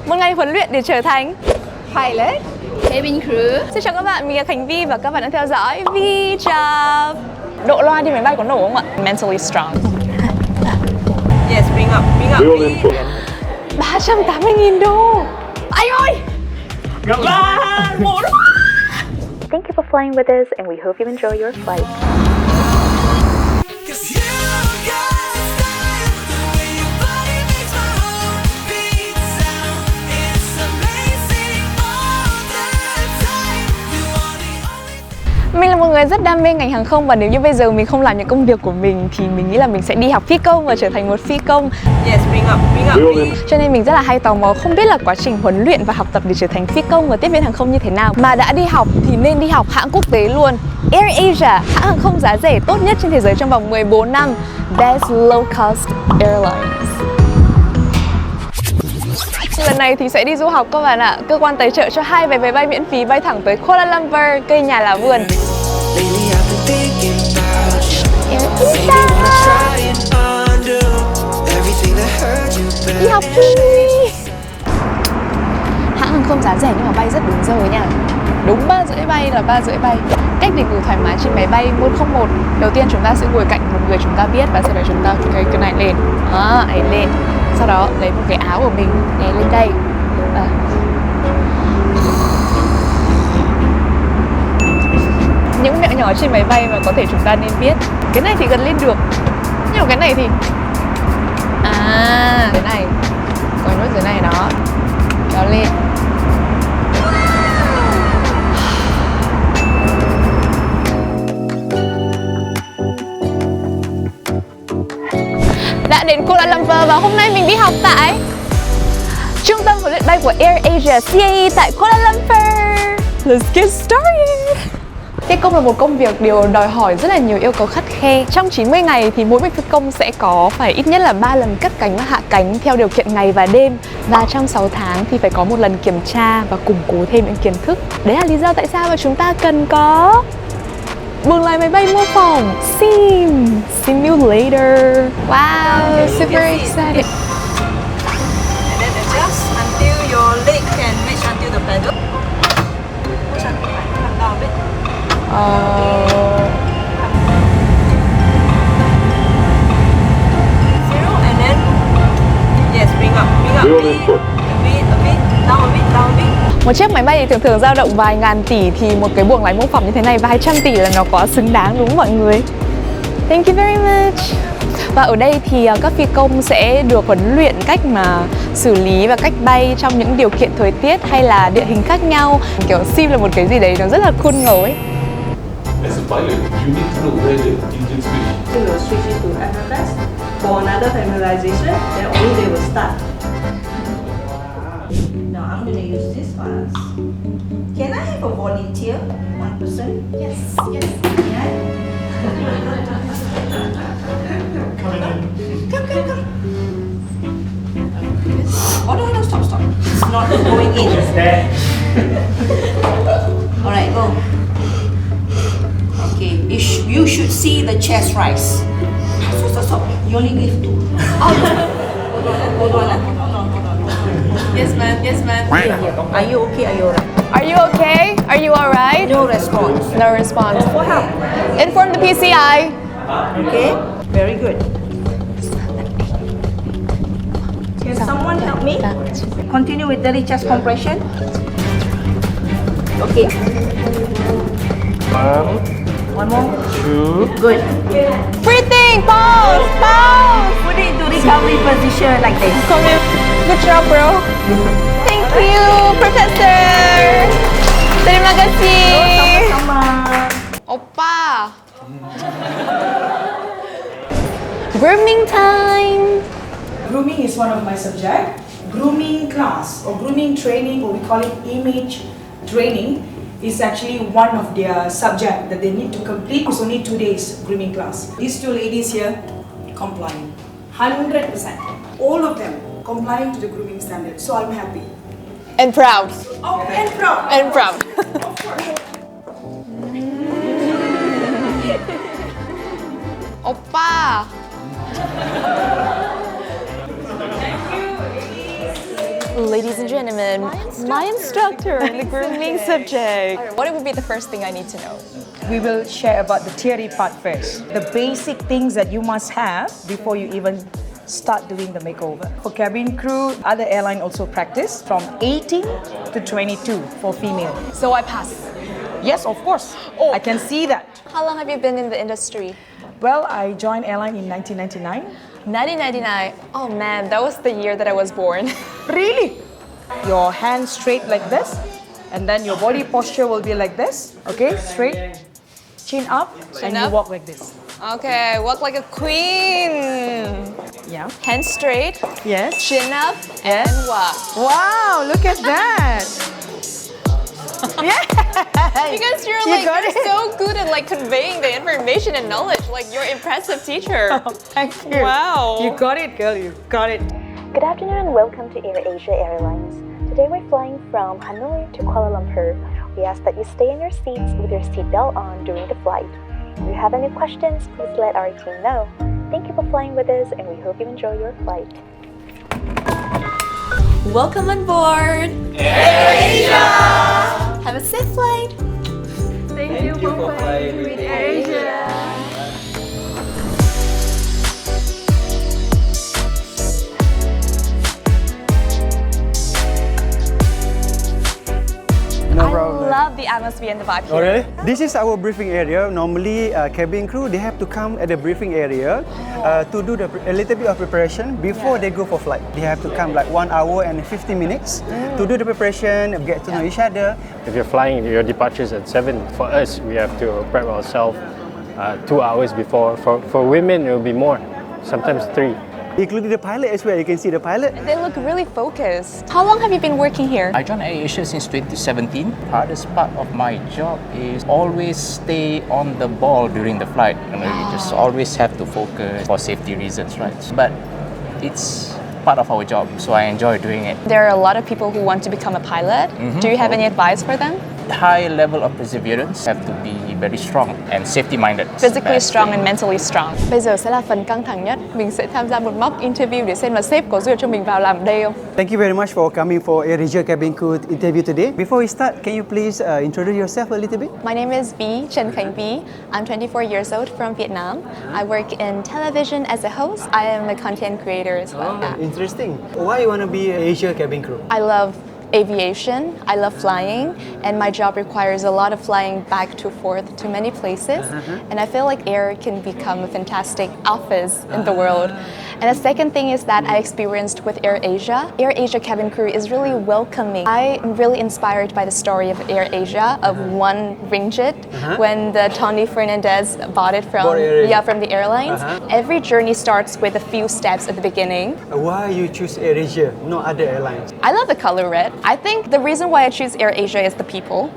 Một ngày huấn luyện để trở thành pilot, cabin crew. Xin chào các bạn, mình là Khánh Vy và các bạn đang theo dõi VyJob. Độ loa đi máy bay có nổ không ạ? Mentally strong. Yes, bring up. 380.000 đô. Anh ơi! 3, 1. Thank you for flying with us and we hope you enjoy your flight. Mình là một người rất đam mê ngành hàng không và nếu như bây giờ mình không làm những công việc của mình thì mình nghĩ là mình sẽ đi học phi công và trở thành một phi công. Yes, bring up. Cho nên mình rất là hay tò mò không biết là quá trình huấn luyện và học tập để trở thành phi công và tiếp viên hàng không như thế nào. Mà đã đi học thì nên đi học hãng quốc tế luôn. AirAsia, hãng hàng không giá rẻ tốt nhất trên thế giới trong vòng 14 năm. Best low cost airlines. Lần này thì sẽ đi du học các bạn ạ. Cơ quan tài trợ cho 2 vé máy bay miễn phí bay thẳng tới Kuala Lumpur, cây nhà là vườn. Đi học đi. Hãng hàng không giá rẻ nhưng mà bay rất đúng giờ nha. Đúng 3 rưỡi bay là 3 rưỡi bay. Cách để ngủ thoải mái trên máy bay 101. Đầu tiên chúng ta sẽ ngồi cạnh một người chúng ta biết và sau đó chúng ta cái này lên. Ấy lên. Sau đó lấy một cái áo của mình đè lên đây. Những mẹo nhỏ trên máy bay mà có thể chúng ta nên biết. Cái này thì gần lên được. Nhưng mà cái này thì cái này có nốt dưới này đó. Kéo lên. Đã đến Kuala Lumpur và hôm nay mình đi học tại Trung tâm huấn luyện bay của AirAsia CAE tại Kuala Lumpur. Let's get started. Phi công là một công việc điều đòi hỏi rất là nhiều yêu cầu khắt khe. Trong 90 ngày thì mỗi phi công sẽ có phải ít nhất là 3 lần cất cánh và hạ cánh theo điều kiện ngày và đêm. Và trong 6 tháng thì phải có một lần kiểm tra và củng cố thêm những kiến thức. Đấy là lý do tại sao mà chúng ta cần có buồng lái máy bay mô phỏng Simulator. Wow, super excited. And then adjust until your leg can reach until the pedal. Push until come down a bit. Zero and then yes, bring up a bit, down a bit. Một chiếc máy bay thì thường dao động vài ngàn tỷ thì một cái buồng lái mô phỏng như thế này vài trăm tỷ là nó có xứng đáng đúng không mọi người? Thank you very much. Và ở đây thì các phi công sẽ được huấn luyện cách mà xử lý và cách bay trong những điều kiện thời tiết hay là địa hình khác nhau. Kiểu sim là một cái gì đấy nó rất là cool ngầu ấy. As a pilot, you need to know where the engine switch. You will switch it to FFS for another familiarization, then only they will start. Now I'm going to use this one. Can I have a volunteer? One person? Yes. Yeah. Come. Oh no, stop. It's not going in. Alright, go. Okay, you should see the chest rise. Stop. You only give 2. Hold on. Yes, ma'am. Are you okay? Are you alright? Are you okay? Are you alright? No response. No response. For help. Inform the PCI. Okay, very good. Can someone help me? Continue with daily chest compression. Okay. One more. 2. Good. Breathing, pause. Put it into recovery position like this. Come here. Good job, bro. Thank you, Professor. Terima kasih. Sama-sama. Oppa. Grooming time. Grooming is one of my subjects. Grooming class or grooming training, or we call it image training, is actually one of their subject that they need to complete. It's only 2 days grooming class. These 2 ladies here complying, 100%. All of them complying to the grooming standard. So I'm happy. And proud. Oh, and proud. And proud. Of course. Oppa. ladies and gentlemen, my instructor in the grooming subject. What would be the first thing I need to know? We will share about the theory part first. The basic things that you must have before you even start doing the makeover. For cabin crew, other airline also practice from 18 to 22 for female. So I pass. Yes, of course. Oh. I can see that. How long have you been in the industry? Well, I joined airline in 1999. 1999. Oh man, that was the year that I was born. Really? Your hands straight like this, and then your body posture will be like this. Okay, straight, chin up, and you up. walk like this. Okay, walk like a queen. Yeah. Hands straight, Yes. chin up, Yes. and walk. Wow, look at that. Yeah. Because you're You like got you're it. so good at like conveying the information and knowledge. Like you're an impressive teacher. Thank you. Wow. You got it, girl. You got it. Good afternoon and welcome to AirAsia Airlines. Today we're flying from Hanoi to Kuala Lumpur. We ask that you stay in your seats with your seatbelt on during the flight. If you have any questions, please let our team know. Thank you for flying with us and we hope you enjoy your flight. Welcome on board. AirAsia. Have a safe flight. Thank you for flying with AirAsia. No I problem. love the atmosphere and the vibe here. Oh, really? This is our briefing area. Normally, cabin crew, they have to come at the briefing area to do a little bit of preparation before they go for flight. They have to come like 1 hour and 50 minutes to do the preparation, get to know each other. If you're flying, your departure is at 7. For us, we have to prep ourselves 2 hours before. For women, it will be more, sometimes 3. Including the pilot as well. You can see the pilot. They look really focused. How long have you been working here? I joined AirAsia since 2017. Hardest part of my job is always stay on the ball during the flight. You know, you just always have to focus for safety reasons, right? But it's part of our job, so I enjoy doing it. There are a lot of people who want to become a pilot. Do you have any advice for them? High level of perseverance, have to be very strong and safety minded. Physically strong and mentally strong. Bây giờ sẽ là phần căng thẳng nhất. Mình sẽ tham gia một mock interview để xem là sếp có duyệt cho mình vào làm ở đây không. Thank you very much for coming for AirAsia cabin crew interview today. Before we start, can you please introduce yourself a little bit? My name is Vy, Khánh Vy. I'm 24 years old from Vietnam. I work in television as a host. I am a content creator as well. Yeah. Interesting. Why you want to be AirAsia cabin crew? I love aviation, I love flying, and my job requires a lot of flying back to forth to many places. And I feel like air can become a fantastic office in the world. And the second thing is that I experienced with AirAsia. AirAsia cabin crew is really welcoming. I am really inspired by the story of AirAsia of one ringgit when the Tony Fernandez bought it from from the airlines. Every journey starts with a few steps at the beginning. Why you choose AirAsia, no other airlines? I love the color red. I think the reason why I choose AirAsia is the people.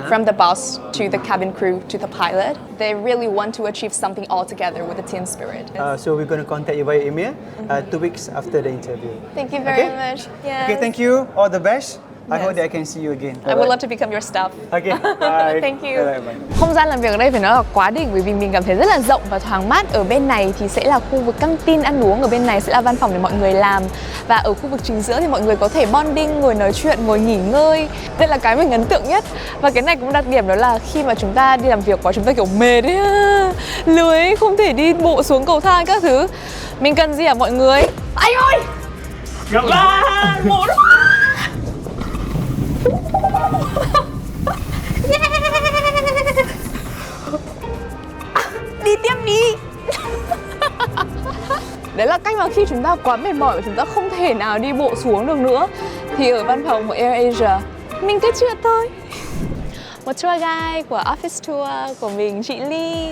From the boss to the cabin crew to the pilot, they really want to achieve something all together with a team spirit. So we're going to contact you via email 2 weeks after the interview. Thank you very much. Yes. Okay, thank you. All the best. I hope that I can see you again. I would love to become your staff. Okay, bye. Thank you. Bye, bye. Không gian làm việc ở đây phải nói là quá đỉnh bởi vì mình cảm thấy rất là rộng và thoáng mát. Ở bên này thì sẽ là khu vực căng tin ăn uống, ở bên này sẽ là văn phòng để mọi người làm. Và ở khu vực chính giữa thì mọi người có thể bonding, ngồi nói chuyện, ngồi nghỉ ngơi. Đây là cái mình ấn tượng nhất. Và cái này cũng đặc điểm đó là khi mà chúng ta đi làm việc quá chúng ta kiểu mệt ấy, lười không thể đi bộ xuống cầu thang các thứ. Mình cần gì hả mọi người? Anh ơi! 3, 1. Đi tiếp đi. Đấy là cách mà khi chúng ta quá mệt mỏi và chúng ta không thể nào đi bộ xuống được nữa thì ở văn phòng của AirAsia mình cứ chuyện thôi. Một tour guide của Office Tour của mình, chị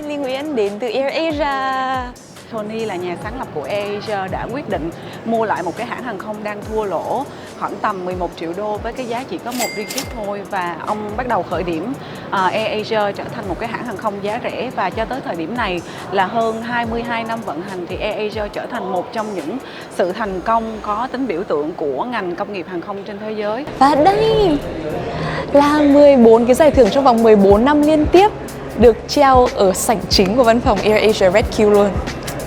Ly Nguyễn đến từ AirAsia. Tony là nhà sáng lập của AirAsia đã quyết định mua lại một cái hãng hàng không đang thua lỗ khoảng tầm 11 triệu đô với cái giá chỉ có 1 ringgit thôi, và ông bắt đầu khởi điểm AirAsia trở thành một cái hãng hàng không giá rẻ, và cho tới thời điểm này là hơn 22 năm vận hành thì AirAsia trở thành một trong những sự thành công có tính biểu tượng của ngành công nghiệp hàng không trên thế giới. Và đây là 14 cái giải thưởng trong vòng 14 năm liên tiếp được treo ở sảnh chính của văn phòng AirAsia RedQ luôn.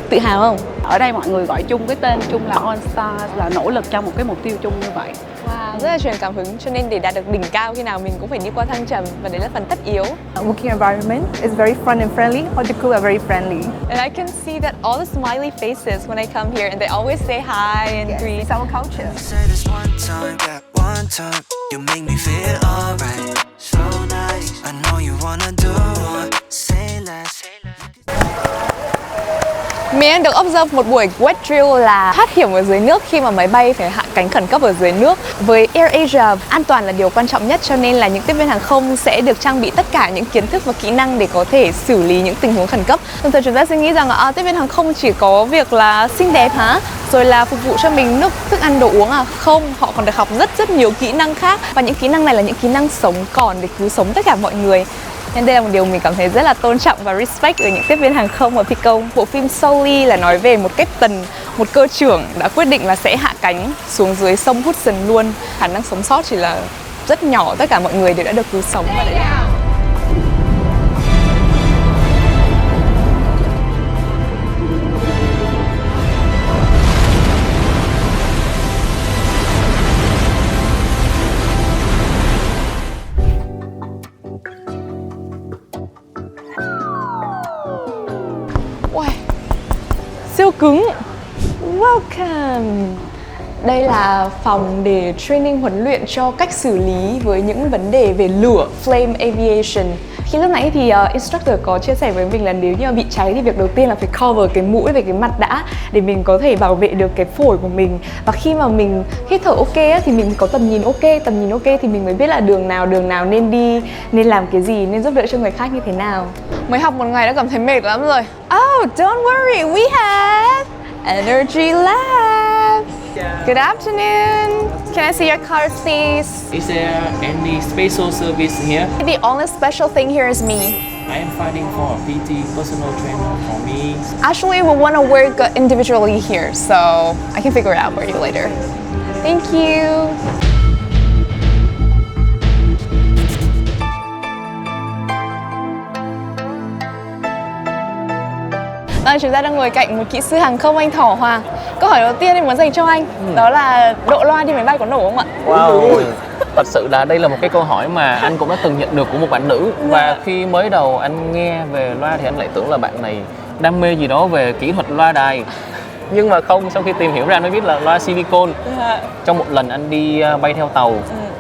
Tự hào không? Ở đây mọi người gọi chung cái tên chung là On Stars, là nỗ lực cho một cái mục tiêu chung như vậy. Wow. rất là truyền cảm hứng, cho nên để đạt được đỉnh cao khi nào mình cũng phải đi qua thăng trầm, và đấy là phần tất yếu. Working environment is very fun and friendly. All the crew are very friendly. And I can see that all the smiley faces when I come here, and they always say hi and greet. It's our culture. Say this one time, that one time, you make me feel alright, so nice. I know you wanna do more, say less. Mình đang được observe một buổi wet drill là thoát hiểm ở dưới nước khi mà máy bay phải hạ cánh khẩn cấp ở dưới nước. Với AirAsia, an toàn là điều quan trọng nhất, cho nên là những tiếp viên hàng không sẽ được trang bị tất cả những kiến thức và kỹ năng để có thể xử lý những tình huống khẩn cấp. Thường thường chúng ta sẽ nghĩ rằng tiếp viên hàng không chỉ có việc là xinh đẹp hả? Rồi là phục vụ cho mình nước, thức ăn, đồ uống à? Không, họ còn được học rất nhiều kỹ năng khác. Và những kỹ năng này là những kỹ năng sống còn để cứu sống tất cả mọi người. Nên đây là một điều mình cảm thấy rất là tôn trọng và respect ở những tiếp viên hàng không và phi công. Bộ phim Sully là nói về một captain, một cơ trưởng đã quyết định là sẽ hạ cánh xuống dưới sông Hudson luôn. Khả năng sống sót chỉ là rất nhỏ, tất cả mọi người đều đã được cứu sống. Và đấy là... siêu cứng. Welcome. Đây là phòng để training huấn luyện cho cách xử lý với những vấn đề về lửa, flame aviation. Khi lúc nãy thì instructor có chia sẻ với mình là nếu như mà bị cháy thì việc đầu tiên là phải cover cái mũi về cái mặt đã, để mình có thể bảo vệ được cái phổi của mình. Và khi mà mình hít thở ok á, thì mình có tầm nhìn ok thì mình mới biết là đường nào nên đi, nên làm cái gì, nên giúp đỡ cho người khác như thế nào. Mới học một ngày đã cảm thấy mệt lắm rồi. Oh, don't worry, we have Energy Lab. Good afternoon. Can I see your card, please? Is there any special service here? The only special thing here is me. I am finding for a PT personal trainer for me. Actually, we want to work individually here, so I can figure it out for you later. Thank you. Chúng ta đang ngồi cạnh một kỹ sư hàng không, anh Thỏ Hoàng. Câu hỏi đầu tiên em muốn dành cho anh đó là độ loa đi máy bay có nổ không ạ? Wow, thật sự là đây là một cái câu hỏi mà anh cũng đã từng nhận được của một bạn nữ. Và khi mới đầu anh nghe về loa thì anh lại tưởng là bạn này đam mê gì đó về kỹ thuật loa đài. Nhưng mà không, sau khi tìm hiểu ra anh mới biết là loa silicon. Trong một lần anh đi bay theo tàu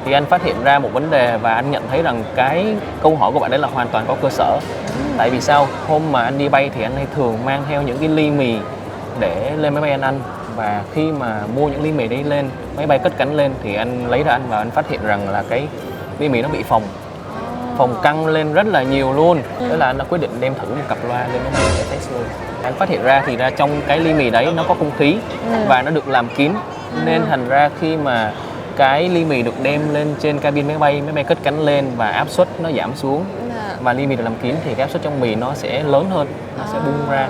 thì anh phát hiện ra một vấn đề và anh nhận thấy rằng cái câu hỏi của bạn đấy là hoàn toàn có cơ sở. Tại vì sao? Hôm mà anh đi bay thì anh hay thường mang theo những cái ly mì để lên máy bay anh ăn. Và khi mà mua những ly mì đấy lên, máy bay cất cánh lên thì anh lấy ra ăn và anh phát hiện rằng là cái ly mì nó bị phồng căng lên rất là nhiều luôn. Thế là anh đã quyết định đem thử một cặp loa lên máy bay để test luôn. Anh phát hiện ra thì ra trong cái ly mì đấy nó có không khí và nó được làm kín. Nên thành ra khi mà cái ly mì được đem lên trên cabin máy bay cất cánh lên và áp suất nó giảm xuống và ly mì được làm kín thì cái áp suất trong mì nó sẽ lớn hơn, nó sẽ bung ra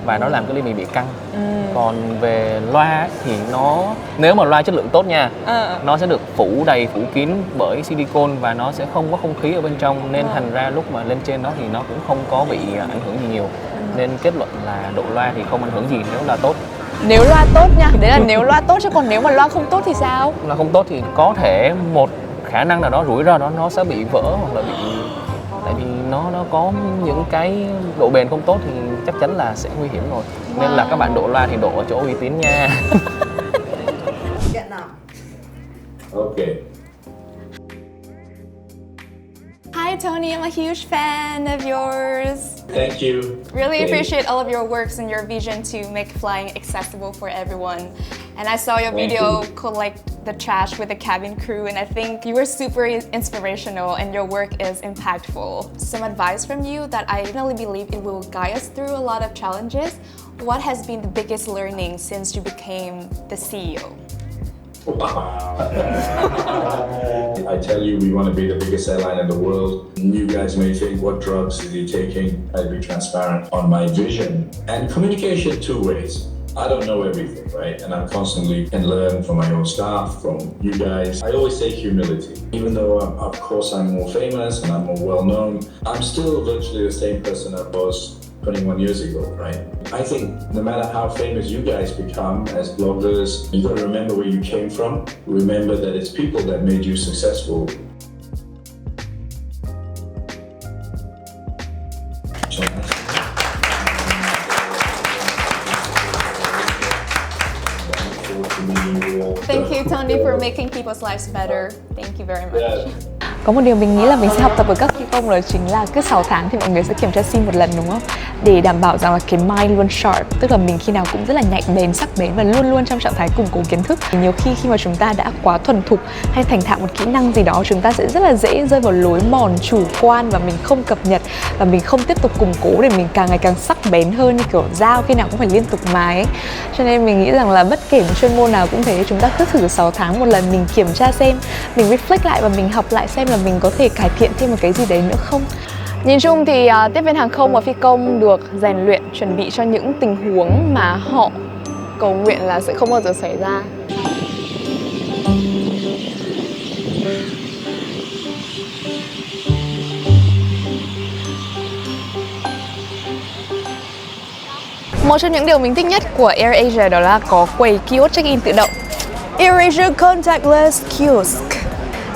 và nó làm cái ly mì bị căng. Còn về loa thì nó, nếu mà loa chất lượng tốt nha, nó sẽ được phủ đầy, phủ kín bởi silicon và nó sẽ không có không khí ở bên trong, nên thành ra lúc mà lên trên đó thì nó cũng không có bị ảnh hưởng gì nhiều. Nên kết luận là độ loa thì không ảnh hưởng gì nếu là tốt. Nếu loa tốt nha, đấy là nếu loa tốt, chứ còn nếu mà loa không tốt thì sao? Loa không tốt thì có thể một khả năng nào đó, rủi ro đó nó sẽ bị vỡ hoặc là bị, tại vì nó có những cái độ bền không tốt thì chắc chắn là sẽ nguy hiểm rồi. Nên là các bạn độ loa thì độ ở chỗ uy tín nha. Okay. Hi Tony, I'm a huge fan of yours. Thank you. Really appreciate all of your works and your vision to make flying accessible for everyone. And I saw your video collect the trash with the cabin crew, and I think you were super inspirational and your work is impactful. Some advice from you that I really believe it will guide us through a lot of challenges. What has been the biggest learning since you became the CEO? I tell you, we want to be the biggest airline in the world. You guys may think, what drugs is he taking? I'll be transparent on my vision. And communication two ways. I don't know everything, right? And I'm constantly can learn from my own staff, from you guys. I always say humility. Even though, of course, I'm more famous and I'm more well-known, I'm still virtually the same person I was 21 years ago, right? I think no matter how famous you guys become as bloggers, you gotta remember where you came from. Remember that it's people that made you successful. Thank you, Tony, for making people's lives better. Thank you very much. Yeah. Có một điều mình nghĩ là mình sẽ học tập ở các phi công đó chính là cứ 6 tháng thì mọi người sẽ kiểm tra sim một lần, đúng không? Để đảm bảo rằng là cái mind luôn sharp, tức là mình khi nào cũng rất là nhạy bén, sắc bén và luôn luôn trong trạng thái củng cố kiến thức. Nhiều khi mà chúng ta đã quá thuần thục hay thành thạo một kỹ năng gì đó, chúng ta sẽ rất là dễ rơi vào lối mòn chủ quan và mình không cập nhật và mình không tiếp tục củng cố để mình càng ngày càng sắc bén hơn, như kiểu dao khi nào cũng phải liên tục mài ấy. Cho nên mình nghĩ rằng là bất kể một chuyên môn nào cũng thế, chúng ta cứ thử 6 tháng một lần, mình kiểm tra xem, mình reflect lại và mình học lại xem là mình có thể cải thiện thêm một cái gì đấy nữa không. Nhìn chung thì tiếp viên hàng không và phi công được rèn luyện chuẩn bị cho những tình huống mà họ cầu nguyện là sẽ không bao giờ xảy ra. Một trong những điều mình thích nhất của AirAsia đó là có quầy kiosk check-in tự động. AirAsia contactless kiosk.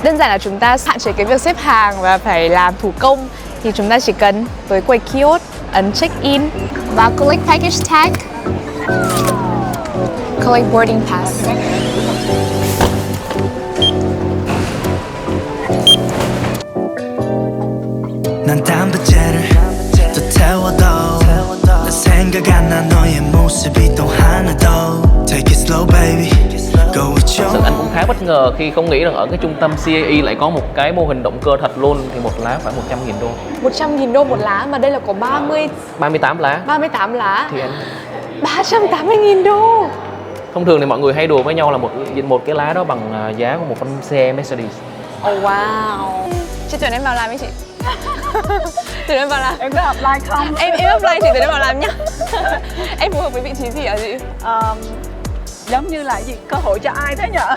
Đơn giản là chúng ta hạn chế cái việc xếp hàng và phải làm thủ công, thì chúng ta chỉ cần tới quầy kiosk, ấn check-in và collect package tag, collect boarding pass. 난 단백질을 또 태워도 난 생각 안 나 너의 모습이 또 하나 더 Take it slow baby Go with your Sự anh cũng khá bất ngờ khi không nghĩ rằng ở cái trung tâm CAE lại có một cái mô hình động cơ thật luôn. Thì một lá khoảng 100.000 đô. 100.000 đô một lá mà đây là có 38 lá. 38 lá. Thì anh 380.000 đô. thông thường thì mọi người hay đùa với nhau là một cái lá đó bằng giá của một con xe Mercedes. Oh wow. Chị tuyển em vào làm đi chị. Tuyển em vào làm. Em có apply không? Em apply chị tuyển em vào làm nhá. Em phù hợp với vị trí gì hả chị? Giống như là gì? Cơ hội cho ai thế nhở?